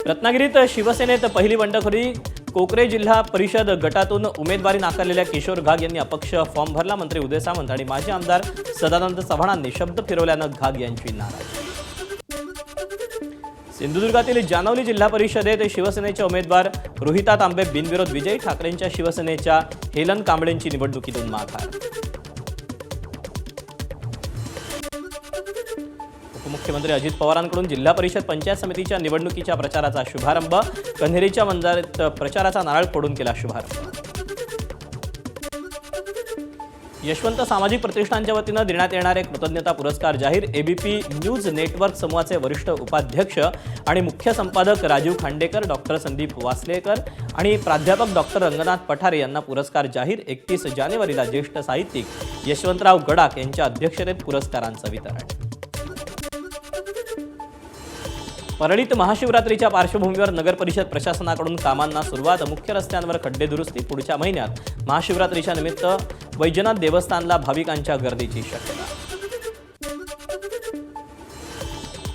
रत्नागिरीत शिवसेनेत पहिली बंडखोरी कोकरे जिल्हा परिषद गटातून उमेदवारी नाकारलेल्या किशोर घाग यांनी अपक्ष फॉर्म भरला। मंत्री उदय सामंत आणि माजी आमदार सदानंद चव्हाणांनी शब्द फिरवल्यानं घाग यांची नाराजी। सिंधुदुर्गातील जानवली जिल्हा परिषदेत शिवसेनेचे उमेदवार रोहिता तांबे बिनविरोध विजयी। ठाकरेंच्या शिवसेनेच्या हेलन कांबळेंची निवडणुकीतून माघार। उपमुख्यमंत्री अजित पवारांकडून जिल्हा परिषद पंचायत समितीच्या निवडणुकीच्या प्रचाराचा शुभारंभ। कन्हेरीच्या मंदिरात प्रचाराचा नारळ फोडून केला शुभारंभ। यशवंत सामाजिक प्रतिष्ठानच्या वतीनं देण्यात येणारे कृतज्ञता पुरस्कार जाहीर। एबीपी न्यूज नेटवर्क समूहाचे वरिष्ठ उपाध्यक्ष आणि मुख्य संपादक राजीव खांडेकर, डॉक्टर संदीप वासलेकर आणि प्राध्यापक डॉक्टर रंगनाथ पठारे यांना पुरस्कार जाहीर। 31 जानेवारीला ज्येष्ठ साहित्यिक यशवंतराव गडाख यांच्या अध्यक्षतेत पुरस्कारांचं वितरण। परळीत महाशिवरात्रीच्या पार्श्वभूमीवर नगर परिषद प्रशासनाकडून कामांना सुरुवात। मुख्य रस्त्यांवर खड्डे दुरुस्ती। पुढच्या महिन्यात महाशिवरात्रीच्या निमित्त वैजनाथ देवस्थानला भाविकांच्या गर्दीची शक्यता।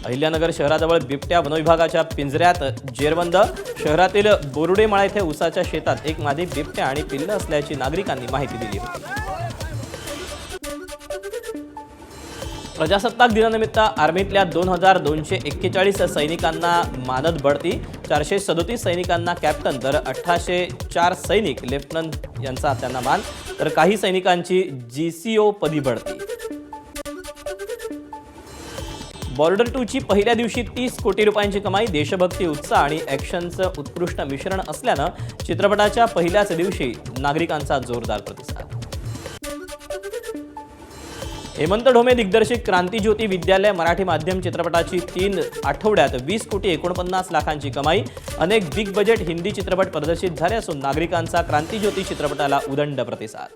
अहिल्यानगर शहराजवळ बिबट्या वनविभागाच्या पिंजऱ्यात जेरबंद। शहरातील बोरुडेमाळा येथे उसाच्या शेतात एक मादी बिबट्या आणि पिल्लं असल्याची नागरिकांनी माहिती दिली होती। प्रजासत्ताक दिनानिमित्त आर्मीतल्या 2241 सैनिकांना मानद बढती। 437 सैनिकांना कॅप्टन तर 1804 सैनिक लेफ्टनंट यांचा त्यांना मान, तर काही सैनिकांची जीसीओ पदी बढती। बॉर्डर 2 ची पहिल्या दिवशी 30 कोटी रुपयांची कमाई। देशभक्ती, उत्साह आणि ॲक्शनचं उत्कृष्ट मिश्रण असल्यानं चित्रपटाच्या पहिल्याच दिवशी नागरिकांचा जोरदार प्रतिसाद। हेमंत ढोमे दिग्दर्शित क्रांतिज्योती विद्यालय मराठी माध्यम चित्रपटाची 3 आठवड्यात 20,49 लाखांची कमाई। अनेक बिग बजेट हिंदी चित्रपट प्रदर्शित झाले असून नागरिकांचा क्रांतिज्योती चित्रपटाला उदंड प्रतिसाद।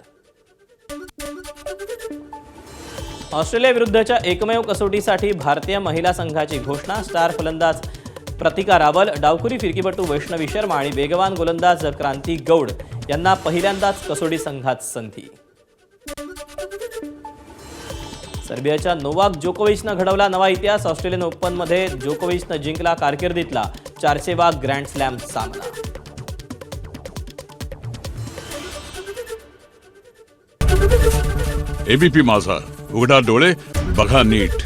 ऑस्ट्रेलिया विरुद्धच्या एकमेव कसोटीसाठी भारतीय महिला संघाची घोषणा। स्टार फलंदाज प्रतिका रावल, डावखुरी फिरकीपटू वैष्णवी शर्मा आणि वेगवान गोलंदाज क्रांती गौड यांना पहिल्यांदाच कसोटी संघात संधी। सर्बियाच्या नोवाक जोकोविचनं घडवला नवा इतिहास। ऑस्ट्रेलियन ओपनमध्ये जोकोविचनं जिंकला कारकिर्दीतला 400वा ग्रँड स्लॅम सामना। एबीपी माझा, उघडा डोळे बघा नीट।